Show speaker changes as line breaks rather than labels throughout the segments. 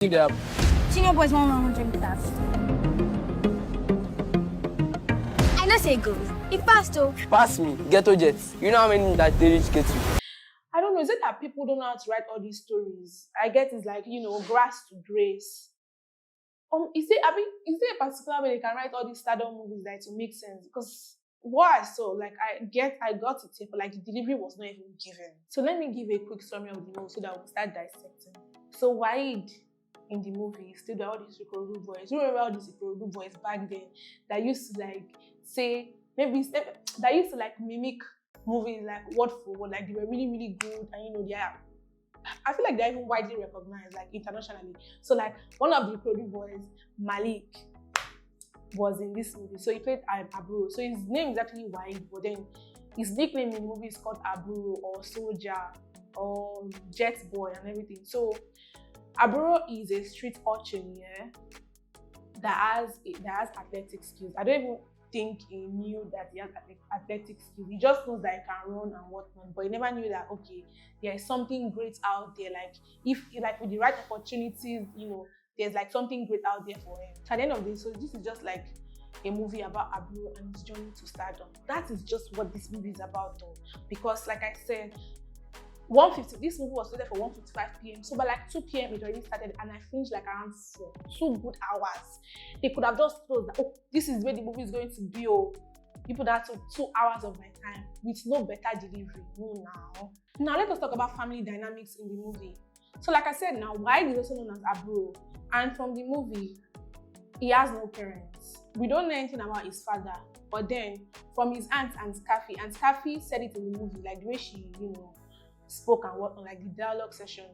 Them.
Senior boys want to drink that. I know say go. It passed though.
Pass me, ghetto jets. You know how many that they reach get you?
I don't know. Is it that people don't know how to write all these stories? I get it's like, grass to grace. Is there a particular way they can write all these stardom movies that to make sense? Because what I saw, I got it here, but like the delivery was not even given. So let me give a quick summary of the movie so that we'll start dissecting. So Waid in the movie still there all these Ikorodu boys. You remember all these Ikorodu boys back then that used to that used to mimic movies like word for word, like they were really, really good, and I feel like they're even widely recognized internationally. So one of the Ikorodu boys, Maleek, was in this movie. So he played Aburo. So his name is actually Waid, but then his nickname in the movie is called Aburo or Soldier or Jet Boy and everything. So Aburo is a street urchin, that has athletic skills. I don't even think he knew that he has athletic skills. He just knows that he can run and whatnot, but he never knew that there is something great out there. If with the right opportunities, there's something great out there for him. So at the end of the day, so this is just a movie about Aburo and his journey to stardom. That is just what this movie is about, though, because like I said, this movie was slated for 1:55 p.m. So by 2 p.m. it already started, and I finished around 4. 2 good hours. They could have just told that, this is where the movie is going to be. People that took 2 hours of my time with no better delivery. No, now let us talk about family dynamics in the movie. So like I said, now Waid is also known as Aburo, and from the movie, he has no parents. We don't know anything about his father, but then from his aunt Kafi said it in the movie, the way she spoke and whatnot, the dialogue session.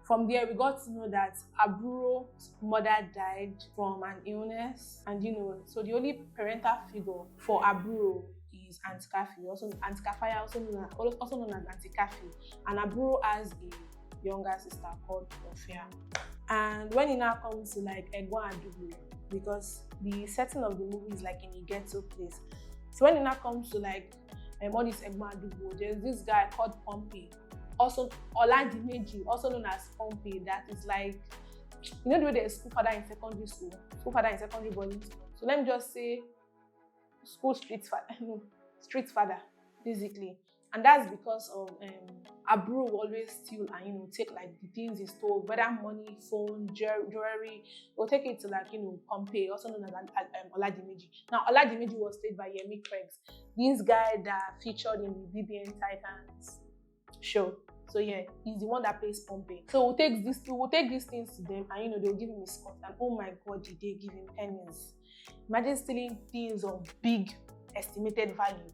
From there, we got to know that Aburo's mother died from an illness, and so the only parental figure for Aburo is Aunt Kafi, also Aunt Kafaya, also known as Auntie Kafi, and Aburo has a younger sister called Morafa. And when it now comes to Egbon Adubo, because the setting of the movie is in a ghetto place, so when it now comes to all this Egbon Adubo, there's this guy called Pompey, also Oladimeji, also known as Pompey, that is the way there's school father in secondary school, school father in secondary boarding school. So let me just say school street father, basically. And that's because of Aburo will always steal and take the things he stole, whether money, phone, jewelry. He'll take it to Pompey, also known as Oladimeji. Now Oladimeji was played by Yemi Cregx, this guy that featured in the BBN Titans show. So yeah, he's the one that plays Pompey. So we'll take these things to them, and they'll give him a skirt. And oh my God, did they give him pennies? Imagine stealing things of big estimated value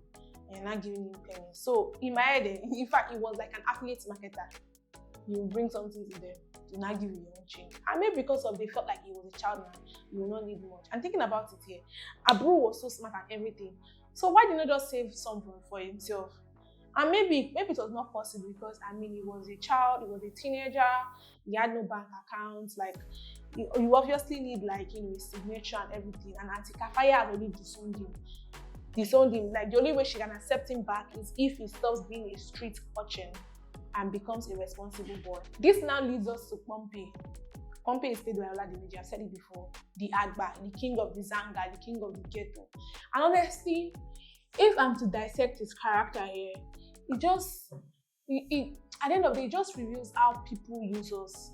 and not giving him pennies. So in my head, in fact, it was like an affiliate marketer. You bring something to them, to not give you your own change. And maybe because they felt like he was a child man, you will not need much. And thinking about it here, Aburo was so smart at everything. So why didn't he just save something for himself? And maybe it was not possible because he was a child, he was a teenager, he had no bank accounts. You obviously need his signature and everything. And Auntie Kafaya has already disowned him. The only way she can accept him back is if he stops being a street urchin and becomes a responsible boy. This now leads us to Pompey. Pompey is played by Oladimeji. I've said it before. The Agba, the king of the Zanga, the king of the ghetto. And honestly, if I'm to dissect his character here, at the end of the day, it just reveals how people use us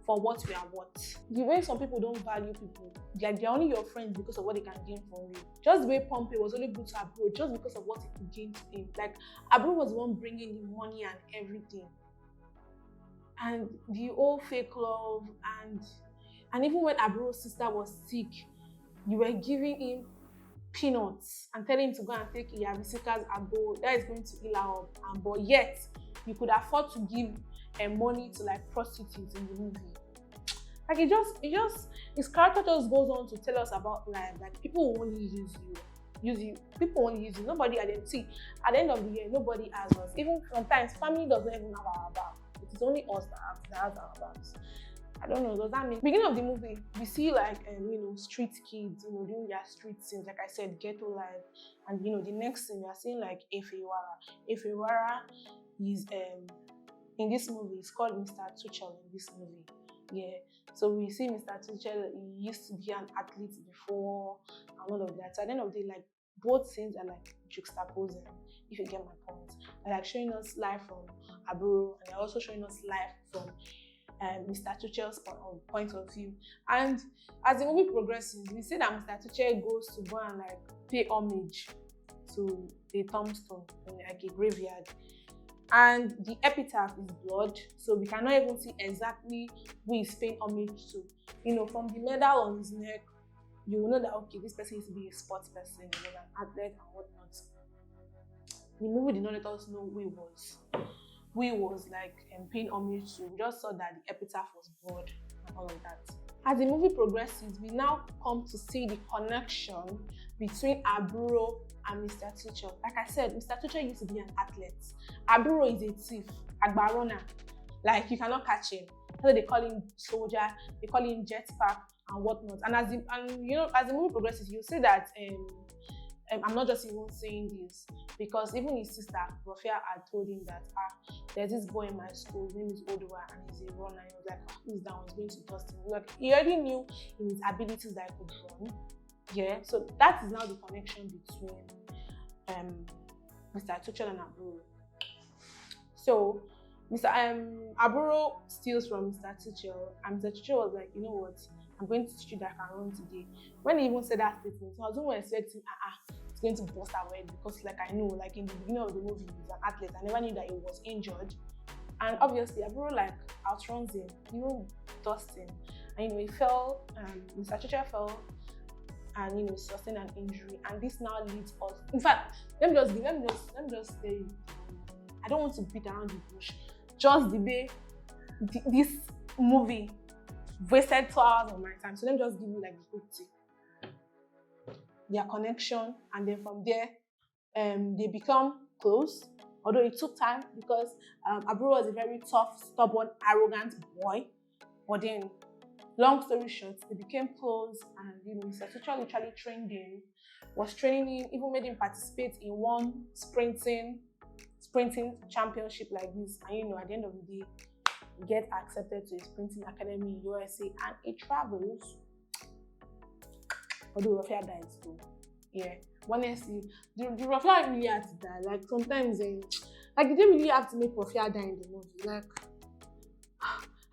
for what we are worth. The way some people don't value people, they're only your friends because of what they can gain from you. Just the way Pompey was only good to Aburo just because of what he could gain to him. Aburo was the one bringing the money and everything, and the whole fake love, and even when Aburo's sister was sick, you were giving him peanuts and telling him to go and take Iyabisika's Agbo that is going to heal her up, but yet you could afford to give money to prostitutes in the movie. His character just goes on to tell us about life. People will only use you. People only use you. Nobody identity. At the end of the year, nobody has us. Even sometimes family doesn't even have our back. It is only us that has our backs. I don't know, does that mean? Beginning of the movie, we see street kids, doing their street scenes, like I said, ghetto life. And the next scene we are seeing Efa Iwara. Efa Iwara is in this movie, it's called Mr. Tuchel in this movie. Yeah. So we see Mr. Tuchel, he used to be an athlete before and all of that. So at the end of the day, like both scenes are like juxtaposing, if you get my point. They're like showing us live from Aburo, and they're also showing us live from Mr. Tuchel's point of view. And as the movie progresses, we see that Mr. Tuchel goes to go and like pay homage to a tombstone in like a graveyard. And the epitaph is blood, so we cannot even see exactly who is paying homage to. You know, from the medal on his neck, you will know that okay, this person used to be a sports person, you know, an athlete and whatnot. The movie did not let us know who he was. Who he was like paying homage to. We just saw that the epitaph was blood and all of that. As the movie progresses, we now come to see the connection between Aburo and Mr. Tuchel. Like I said, Mr. Tuchel used to be an athlete. Aburo is a thief, Agbarona. Like you cannot catch him. So they call him soldier, they call him jetpack and whatnot. And as the movie progresses, you see that I'm not just even saying this, because even his sister Rofia had told him that there's this boy in my school, his name is Odua, and he's a runner. He was like, who's that one's going to dust him? Like he already knew in his abilities that he could run. Yeah, so that is now the connection between Mr. Tuchel and Aburo. So Mr. Aburo steals from Mr. Tuchel, and Mr. Tuchel was like, you know what, I'm going to teach you that I can run today. When he even said that statement, so I was even expecting, it's going to bust our head, because like I know, like in the beginning of the movie, he's an athlete. I never knew that he was injured. And obviously, Aburo like outruns him, even dusts him. And he fell, Mr. Tuchel fell, and sustained an injury. And this now leads us. In fact, let me just say, I don't want to beat around the bush. Just the way this movie wasted 2 hours of my time. So let me just give you like the quick tip. Their connection, and then from there, they become close. Although it took time, because Aburo was a very tough, stubborn, arrogant boy. But then, long story short, they became close, and Mr. Tuchel literally trained him, was training him, even made him participate in one sprinting championship like this. And at the end of the day, get accepted to a sprinting academy in USA, and it travels. Although Rofia dies too. Yeah. Honestly, the Rofia really had to die. Like sometimes like they didn't really have to make Rofia die in the movie. Like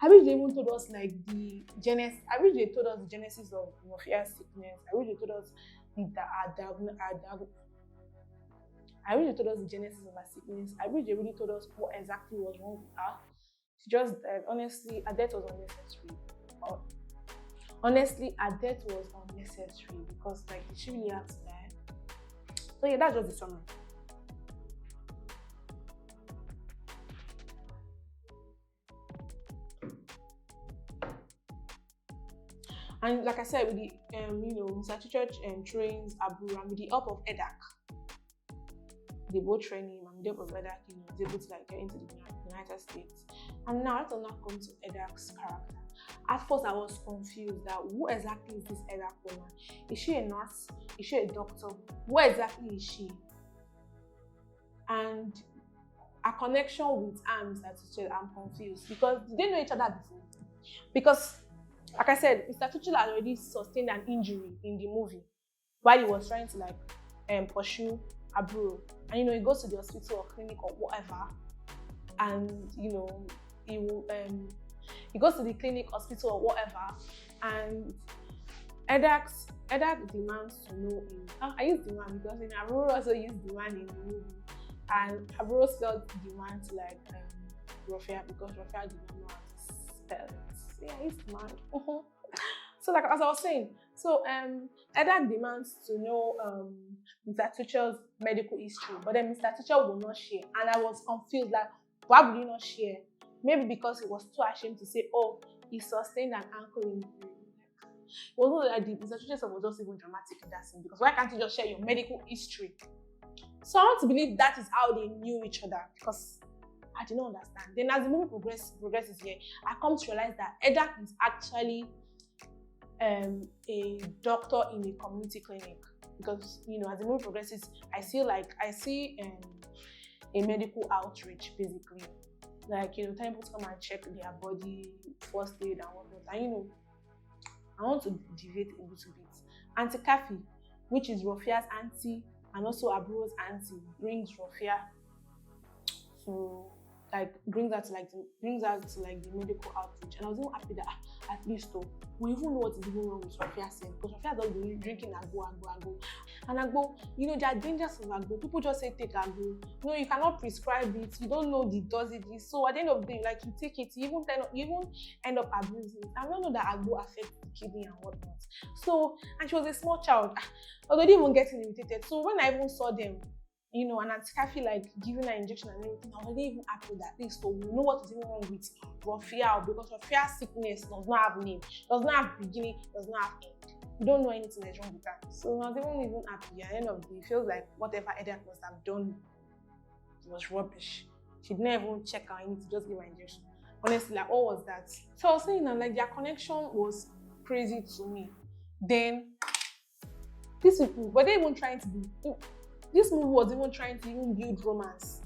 I wish they even told us like the genesis. I wish they told us the genesis of Rofia's sickness. I wish they told us I wish they told us the genesis of her sickness. I wish they really told us what exactly was wrong with her. She just honestly, her death was unnecessary. Honestly, her death was unnecessary, because like she really had to die. So yeah, that's just the summary. And like I said, with the Mr. Tuchel trains Aburo, and with the help of Edak, they both train him, and with the help of Edak, he's able to like get into the United States. And now let's not come to Edak's character. At first, I was confused that who exactly is this Edak woman? Is she a nurse? Is she a doctor? What exactly is she? And a connection with Mr. Tuchel, I'm confused, because they know each other before. Because, like I said, Mr. Tuchel had already sustained an injury in the movie while he was trying to like pursue Aburo. And he goes to the hospital or clinic or whatever, and he goes to the clinic, hospital or whatever, and Edak demands to know him. I use demand because Aburo also used demand in the movie, and Aburo spelled demand to like Rofia, because Rofia did not know how to spell it. Yeah, I used demand. So like as I was saying, so Edak demands to know Mr. Tuchel's medical history, but then Mr. Tuchel will not share, and I was confused, like why would he not share? Maybe because he was too ashamed to say, oh, he sustained an ankle injury. It wasn't like Mr. Tuchel was just even dramatic in that scene, because why can't you just share your medical history? So I want to believe that is how they knew each other, because I did not understand. Then as the movie progresses here, I come to realize that Edak is actually a doctor in a community clinic, because as the movie progresses, I see a medical outreach basically. like, you know, telling people to come and check their body, first aid and whatnot. And, you know, I want to deviate a little bit. Auntie Kafi, which is Rofia's auntie and also Aburo's auntie, brings Rofia to like brings her to the medical outreach. And I was even happy that at least we even know what is even wrong with Rofia saying, because Rofia has been drinking agbo. And agbo, you know, there are dangers of agbo. People just say take agbo. You know, you cannot prescribe it. You don't know the dosages. So at the end of the day, like you take it, you even end up abusing it. I don't know that agbo affects the kidney and whatnot. So, and she was a small child. Although they didn't even get irritated. So when I even saw them, you know, and Auntie Kafi like giving her injection and everything, I wasn't even happy with that thing. So we know what is even wrong with Rofia, because Rofia's sickness does not have name, does not have beginning, does not have end. We don't know anything that's wrong with that. So I was even happy. At the end of the day, it feels like whatever Eda must have done was rubbish. She didn't even check her, I need to just give her injection. Honestly, like, what was that? So I was saying that like their connection was crazy to me. Then these people, were they even trying to be? This movie was even trying to even build romance.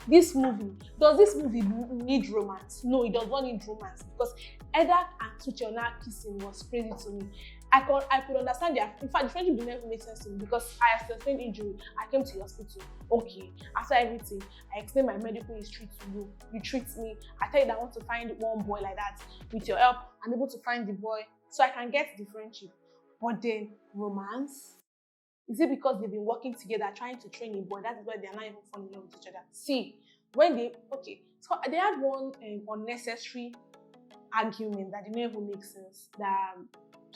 Does this movie need romance? No, it does not need romance, because Eda and Tuchel kissing was crazy to me. I could understand in fact, the friendship didn't even make sense to me, because I have sustained injury. I came to the hospital. Okay, after everything, I explained my medical history to you. You treat me. I tell you that I want to find one boy like that. With your help, I'm able to find the boy so I can get the friendship. But then romance? Is it because they've been working together trying to train a boy? That is why they are not even falling in love with each other. See, so they had one unnecessary argument that didn't even make sense. That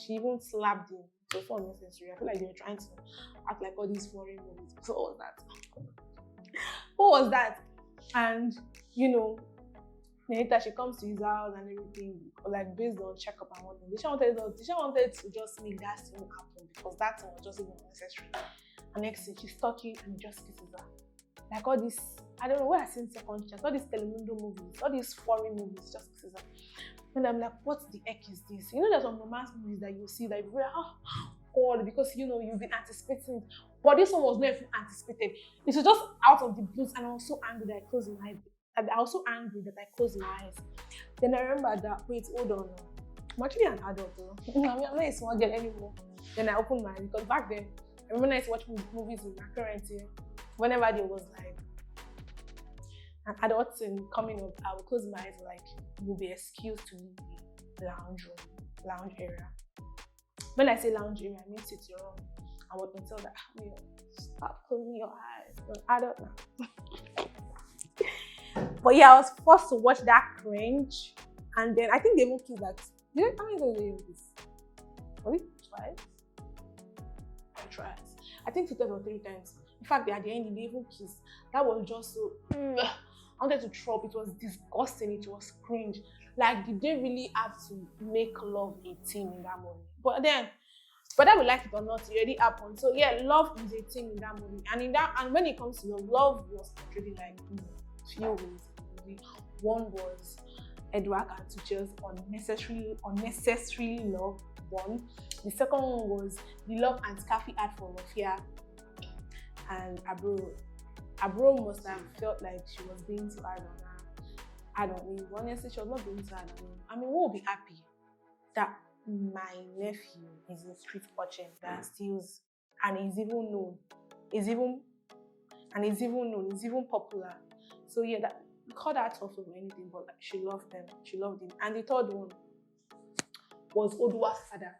she even slapped him. It was so unnecessary. I feel like they were trying to act like all these foreign movies. So what was that? What was that? And you know, later she comes to his house and everything, like based on checkup and whatnot. They wanted to just make that scene happen, because that thing was just even unnecessary. And next thing, she's talking and he just kisses her. Like all this, I don't know where I seen second chance, all these Telemundo movies, all these foreign movies, just kisses her. And I'm like, what the heck is this? You know, there's some romance movies that you see that you're like, oh God, because you know you've been anticipating it. But this one was not even anticipated. It was just out of the blues, and I was so angry that I closed my eyes. I was so angry that I closed my eyes. Then I remember that, wait, hold on. I'm actually an adult, you know? I'm not a small girl anymore. Then I opened my eyes, because back then, I remember I used to watch movies with my parents here. Whenever there was like an adult scene coming up, I would close my eyes, like, we'll be excused to leave the lounge area. When I say lounge area, I mean sitting room. I would tell that, stop closing your eyes. You're an adult now. But yeah, I was forced to watch that cringe, and then I think they even kissed like, how many times did they even kiss? Was it twice? I think 2 times or 3 times. In fact, at the end, they even kissed. That was just so, I wanted to throw up. It was disgusting. It was cringe. Like, did they really have to make love a team in that movie? But then, whether we like it or not, it already happened. So yeah, love is a team in that movie. And when it comes to love was portrayed like, few ways. One was Edward and Tuchel's unnecessary love. One. The second one was the love Auntie Kafi had for Rofia and Aburo. Aburo must have felt like she was being too hard on her. I don't mean, honestly, she was not being too hard on her. I mean, we will be happy that my nephew is a street urchin that steals, and is even known. Is even popular. So yeah, that call that tough or anything, but like, she loved them. She loved him. And the third one was Oduwa's father.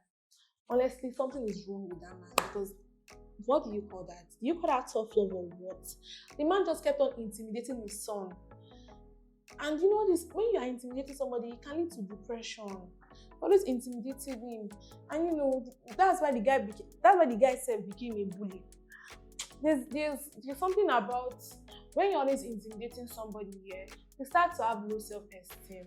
Honestly, something is wrong with that man, because what do you call that? Do you call that tough love or what? The man just kept on intimidating his son. And you know this, when you are intimidating somebody, it can lead to depression. Always intimidating him. And you know, that's why the guy said became a bully. There's something about when you're always intimidating somebody here, they start to have low self-esteem,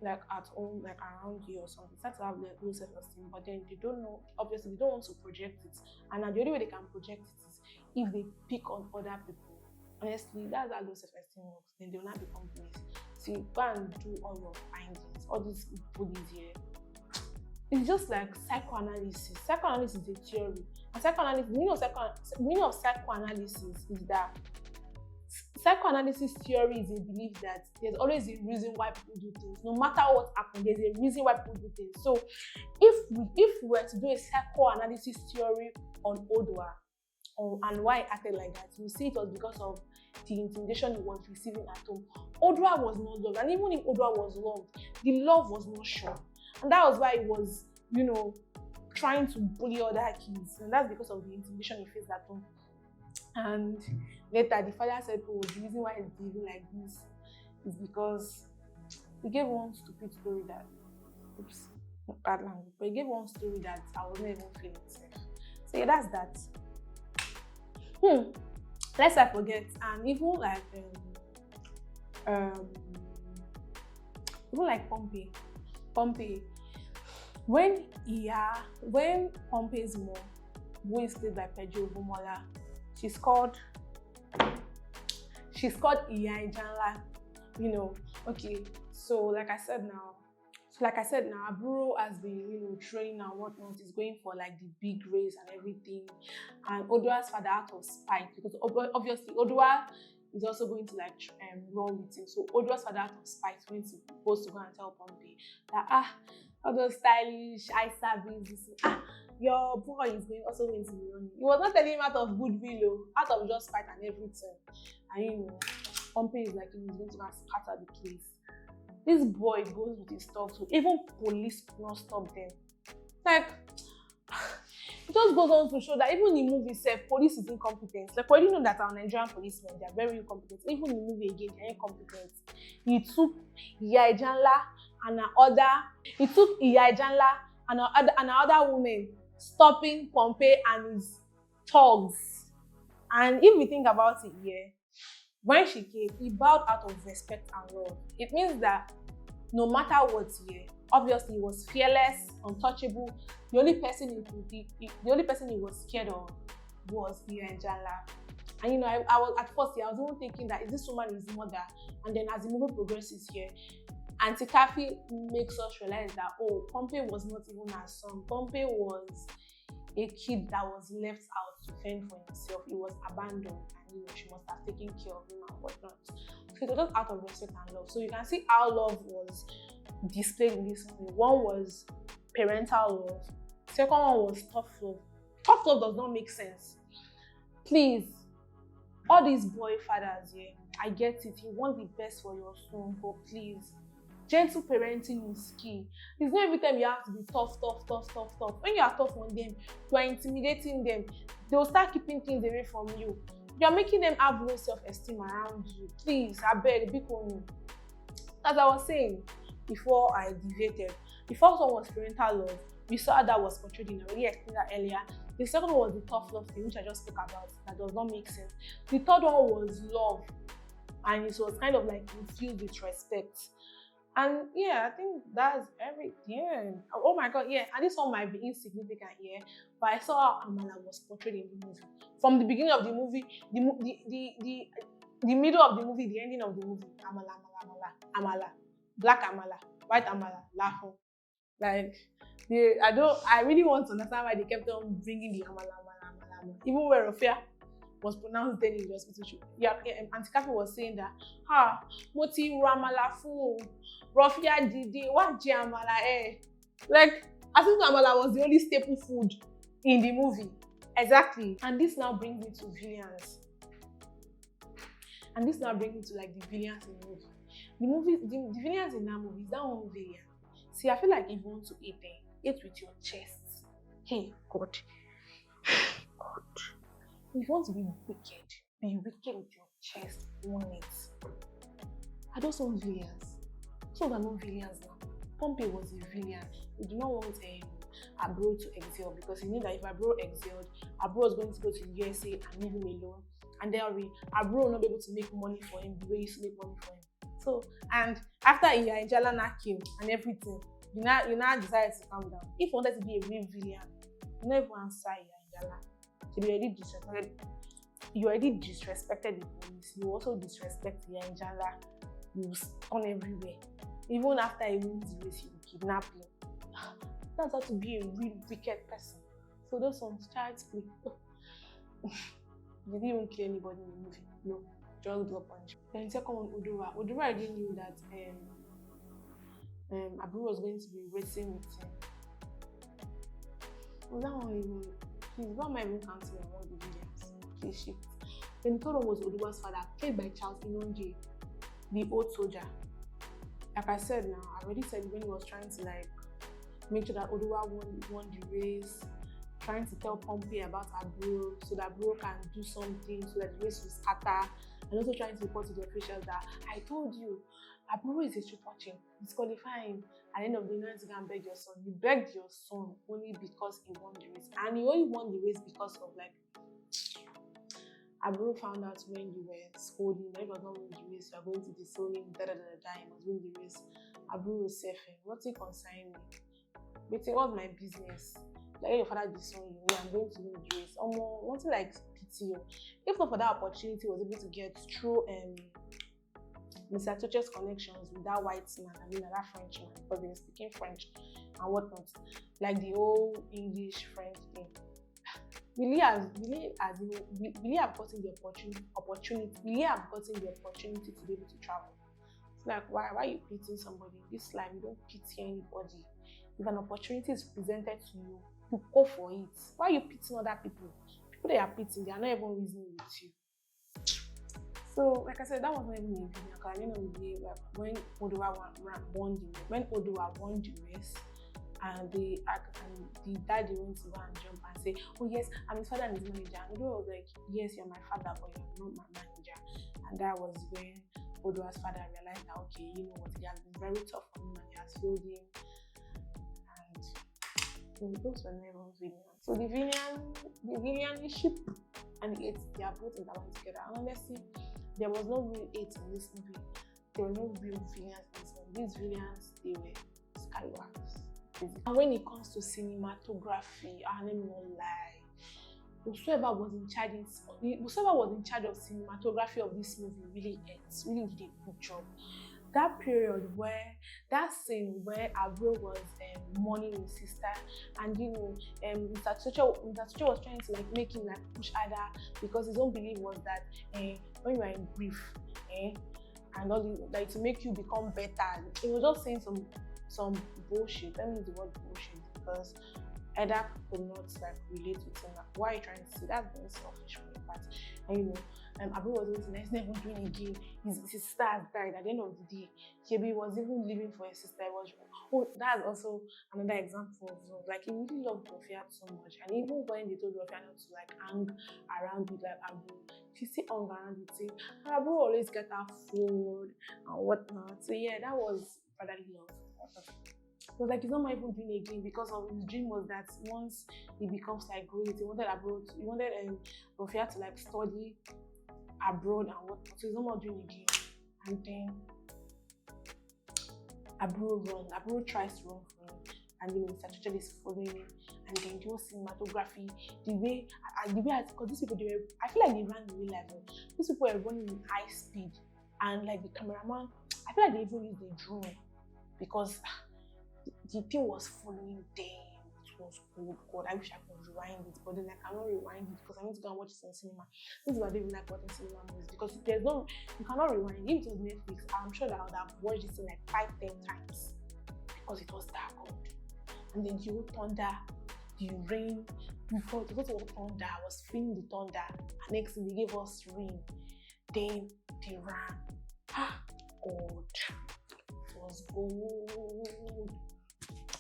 like at home, like around you or something. They start to have low self-esteem, but then they don't know, obviously they don't want to project it. And the only way they can project it is if they pick on other people. Honestly, that's how low self-esteem works. Then they will not become bullies. See, go and do all your findings, all these bullies here. It's just like psychoanalysis. Psychoanalysis is a theory. And the meaning of psychoanalysis is that Psychoanalysis theory is a belief that there's always a reason why people do things. No matter what happens, there's a reason why people do things. So if we were to do a psychoanalysis theory on Odua and why he acted like that, we see it was because of the intimidation he was receiving at home. Odua was not loved, and even if Odua was loved, the love was not sure. And that was why he was, trying to bully other kids, and that's because of the intimidation he faced at home. And later, the father said, "Oh, the reason why he's behaving like this is because he gave one stupid story that, oops, bad language, but he gave one story that I was not even feeling safe." So yeah, that's that. Lest I forget, and even like Pompey, when Pompey's mom, who is played by Peju Ogunmola, she's called Iyajanla, okay. So like I said now, Aburo has been, training and whatnot, is going for like the big race and everything. And Odua's father, out of spite, because obviously Odua is also going to run with him. So Odua's father, out of spite, went to go and tell Pompey that all those stylish eye service, your boy is also going to be running. He was not telling him out of goodwill, out of just spite and everything. And Pompey is like, he's going to scatter the place. This boy goes with his stuff, so even police could not stop them. Like, it just goes on to show that even in the movie itself, police is incompetent. Like, we already know that our Nigerian policemen, they are very incompetent. Even in the movie again, they are incompetent. He took Iyajanla and another woman stopping Pompey and his thugs. And if we think about it here, when she came, he bowed out of respect and love. It means that no matter what here, obviously he was fearless, untouchable. The only person he was scared of was Iyajanla. And I was at first I was even thinking that, is this woman his mother? And then as the movie progresses here, Auntie Kathy makes us realize that Pompey was not even her son. Pompey was a kid that was left out to fend for himself. He was abandoned, and she must have taken care of him and whatnot. So it was just out of respect and love. So you can see how love was displayed in this movie. One was parental love. Second one was tough love. Tough love does not make sense. Please, all these boy fathers here, I get it. You want the best for your son, but please, gentle parenting is key. It's not every time you have to be tough. When you are tough on them, you are intimidating them. They will start keeping things away from you. You are making them have low self-esteem around you. Please, I beg, be cool. As I was saying before I deviated, the first one was parental love. We saw how that was portrayed in already explained that earlier. The second one was the tough love thing, which I just spoke about. That does not make sense. The third one was love, and it was kind of like infused with respect. And yeah, I think that's everything. Oh my god, yeah. And this one might be insignificant here, but I saw how Amala was portrayed in the movie. From the beginning of the movie, the middle of the movie, the ending of the movie, Amala, black Amala, white Amala, laughing. Like, I really want to understand why they kept on bringing the Amala. Even where Rofia was pronounced dead in the hospital. Yeah, Auntie Kathy was saying that, Moti Ramala fu, Rofia Didi, what Amala eh? Like, I think Amala was the only staple food in the movie. Exactly. And this now brings me to villains. And this now brings me to like the villains in the movie. The villains in that movie is that one villain. See, I feel like if you want to eat them, eat with your chest. Hey, God. If you want to be wicked with your chest, own it. I don't want villains. So there are no villains now. Pompey was a villain. We do not want Aburo to excel, because he knew that if Aburo excelled, Aburo was going to go to the USA and leave him alone. And then Aburo will not be able to make money for him the way he used to make money for him. So, and after Iyajanla came and everything, you now decided to calm down. If you wanted to be a real villain, you never answer Iyajanla. You already disrespected the police. You also disrespect Iyajanla. You stun everywhere. Even after he wins the race, you kidnap him. That's how to be a real wicked person. So those ones, child's play. Did he even kill anybody in the movie? No. just got punished. Then the second one, Oduwa. Oduwa already knew that Aburo was going to be racing with him. Was that one even? Please, what am I even counting among the villains? Please shift. Then the third one was Oduwa's father, played by Charles Inonje, the old soldier. Like I said now, I already said when he was trying to like make sure that Oduwa won the race, trying to tell Pompey about Aburo so that Aburo can do something so that the race will scatter, and also trying to report to the officials that I told you, Aburo is a street watching, he's qualifying. At the end of the night, you can beg your son. You begged your son only because he won the race, and he only won the race because of like Aburo found out when you were scolding that if I was not winning the race, you are going to disown him, he must win the race. Aburo was surfing. What's it concern me? But it was my business. Like your father disowned you, I'm going to win the race. Nothing like pity. If not for that opportunity, I was able to get through Mr. Tuche's connections with that white man, that Frenchman, because they were speaking French and whatnot, like the whole English French thing. Really have gotten the opportunity to be able to travel. It's like why are you pitying somebody? In this life, you don't pity anybody. If an opportunity is presented to you, you go for it. Why are you pitying other people? People they are pitying, they are not even reasoning with you. So, like I said, that wasn't even a video. Because at the end of the day, like, when Oduwa won the race, and the daddy went to go and jump and say, oh yes, I'm his father and his manager. And Oduwa was like, yes, you're my father, but you're not my manager. And that was when Oduwa's father realized that, okay, you know what, he has been very tough on him and he has failed him. And those were never villains. So the villain is sheep and the eight, they are both intertwined together. And honestly, there was no real eight in this movie. There were no real villains in this movie. These villains, they were scallywags. And when it comes to cinematography, let me not lie, whoever was in charge of cinematography of this movie really did a good job. That period that scene where Aburo was mourning his sister, and you know, Mr. Tuche was trying to like make him like push harder because his own belief was that when you are in grief, and all this, like to make you become better. He was just saying some bullshit. Let me use the word bullshit because Eda could not like relate with him. Like, why are you trying to say that's being selfish from your part? And you know, Aburo was going to next never doing again. His sister has died. At the end of the day, Kebi was even living for his sister. That's also another example of love. Like he really loved Rofia so much, and even when they told Rofia not to like hang around with like Aburo, she still hung around with him. And Aburo always get her food and whatnot. So yeah, that was brotherly love. It was like he's not even doing again because of his dream was that once he becomes like great, he wanted Rofia to like study abroad and whatnot. So he's not more doing again. And then Aburo tries to run from him, and you know Mr. Tuche is following him, and then the whole cinematography, the way because these people I feel like they ran in real life. These people were running in high speed, and like the cameraman, I feel like they even used a drone because the thing was following them. It was good. God, I wish I could rewind it, but then I cannot rewind it because I need to go and watch it in cinema. This is why I don't even like watching cinema movies because you cannot rewind. If it was Netflix, I'm sure that I would have watched it like 5-10 times because it was that good. And then the whole thunder, the rain, before the thunder, I was feeling the thunder. And next thing they gave us rain. Then they ran. God. It was good.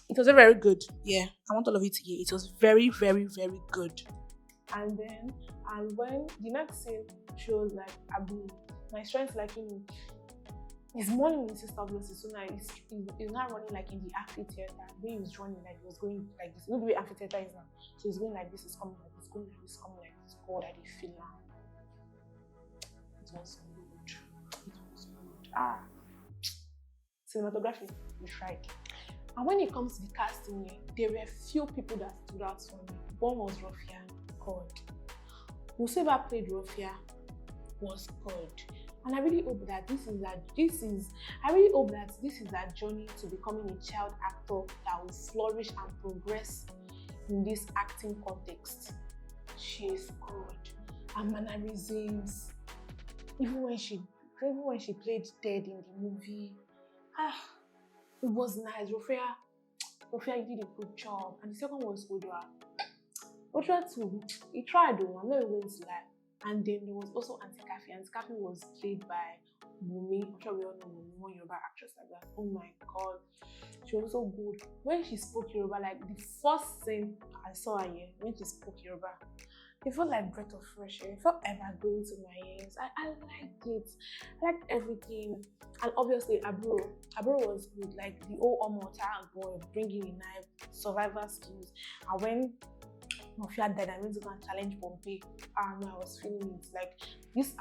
It was very good. Yeah, I want all of you to hear. It was very, very, very good. And when the next scene shows like Aburo, my strength like he's mourning his sister obviously, so now he's not running like in the amphitheater. The way he was running, like he was going like this. Not the way amphitheater is now. So he's going like this, is coming like this, going like this, coming like this. God, I did feel now. It was good. It was good. Cinematography, we tried. And when it comes to the casting, there were few people that stood out for me. One was Rofia. God. Whoever played Rofia was good. And I really hope that this is that journey to becoming a child actor that will flourish and progress in this acting context. She is good. Her mannerisms, even when she played dead in the movie, it was nice. Rofia, you did a good job. And the second was Odua. Odua too, he tried though, I'm not even going to lie. And then there was also Auntie Kafi. Auntie Kafi was played by Mumi. I'm sure we all know Mumi, one Yoruba actress like that. Oh my god, she was so good. When she spoke Yoruba, like the first scene I saw her here, when she spoke Yoruba, it felt like breath of fresh air. It felt evergreen to my ears. I liked it. I liked everything. And obviously, Aburo was good. Like the old Omota boy, bringing in knife, survival skills. And when Mafia died, I went to go and challenge Pompey. And I was feeling it. Like this,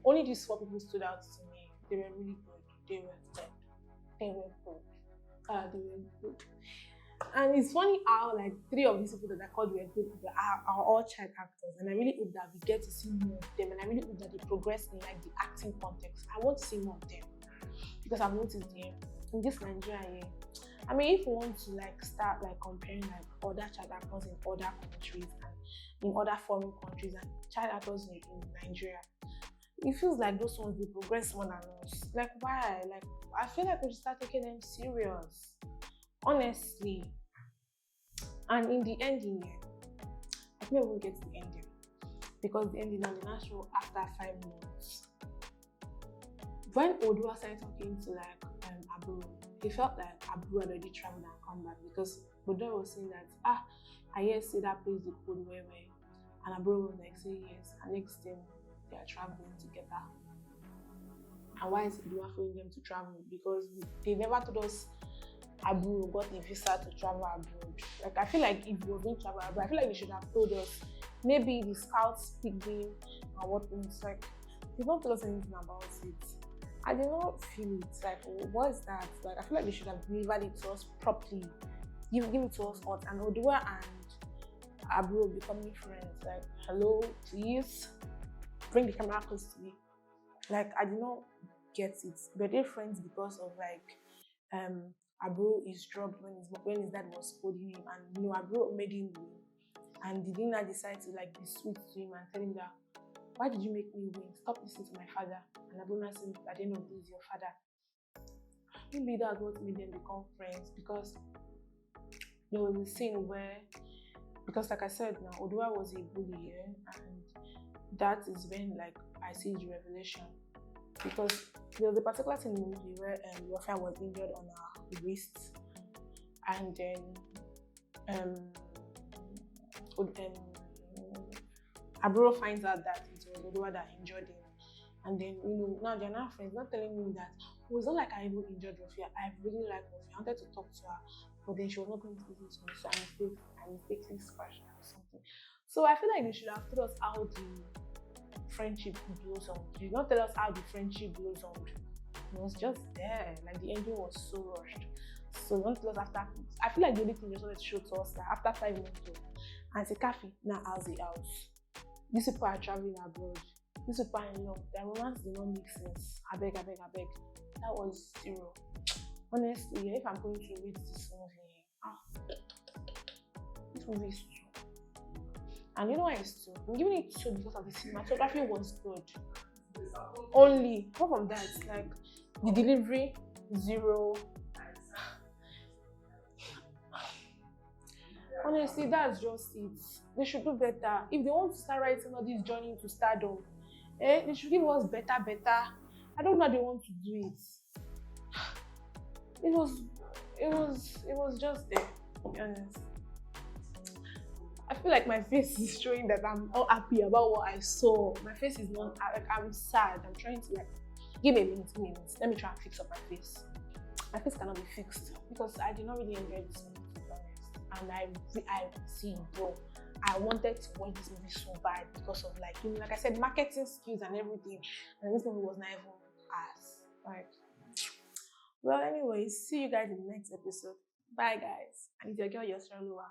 only these 4 people stood out to me. They were really good. They were good. They were good. They were good. And it's funny how like 3 of these people that I called were good are all child actors, and I really hope that we get to see more of them, and I really hope that they progress in like the acting context. I want to see more of them because I've noticed them in this Nigeria. I mean, if we want to like start like comparing like other child actors in other countries and in other foreign countries and child actors in Nigeria, it feels like those ones will progress more than us. Like why? Like I feel like we should start taking them serious. Honestly. And in the ending, I think we won't get to the ending because the ending now the last show after 5 months. When Odua started talking to like Aburo, he felt like Aburo had already traveled and come back because Odua was saying that I hear say that place the code where and Aburo was like say yes, and next thing they are traveling together. And why is Odua following them to travel? Because they never told us Aburo got a visa to travel abroad. Like I feel like if we were going to travel abroad, I feel like they should have told us. Maybe the scouts picked him and what things. Like they don't tell us anything about it. I did not feel it. Like what is that? Like I feel like they should have delivered it to us properly. Give it to us hot. And Odua and Aburo becoming friends. Like hello, please bring the camera close to me. Like I did not get it. But they're friends because of like Aburo is drugged when his dad was scolding him, and Aburo made him win. And the dinner decided to like be sweet to him and tell him that, why did you make me win? Stop listening to my father. And Aburo said, at the end of the day, is your father. Maybe that's what made them become friends, because there was a scene where, because like I said now, Odua was a bully, and that is when like I see the revelation. Because there was a particular scene in the movie where Morafa was injured on her wrist, and then Aburo finds out that it was Odua that injured him, and then now they're not friends. Not telling me that it's not like I even injured Rofia. I really like Rofia. I wanted to talk to her, but then she was not going to listen to me, so I mistakenly scratched her or something. So I feel like they should have told us how the friendship blossomed. They did not tell us how the friendship blossomed. It was just there. Like the ending was so rushed. So don't tell us after. I feel like the only thing they wanted to show to us that after 5 months, Auntie Kafi now has the house. These people are traveling abroad. These people are in love. Their romance did not make sense. I beg. That was 0. Honestly, if I'm going to read this movie is 2. And you know why it's 2? I'm giving it 2 because of the cinematography was good. Only. Apart from that, like the delivery, 0. Honestly, that's just it. They should do better. If they want to start writing all this journey into stardom, they should give us better. I don't know how they want to do it. It was just there, to be honest. I feel like my face is showing that I'm all happy about what I saw. My face is not like I'm sad. I'm trying to like give me a minute. Let me try and fix up my face. My face cannot be fixed because I did not really enjoy this movie, to be honest. And I see, bro. I wanted to watch this movie so bad because of like like I said, marketing skills and everything. And this movie was not even as like. Well, anyways, see you guys in the next episode. Bye, guys. And it's your girl, Yosra Lua.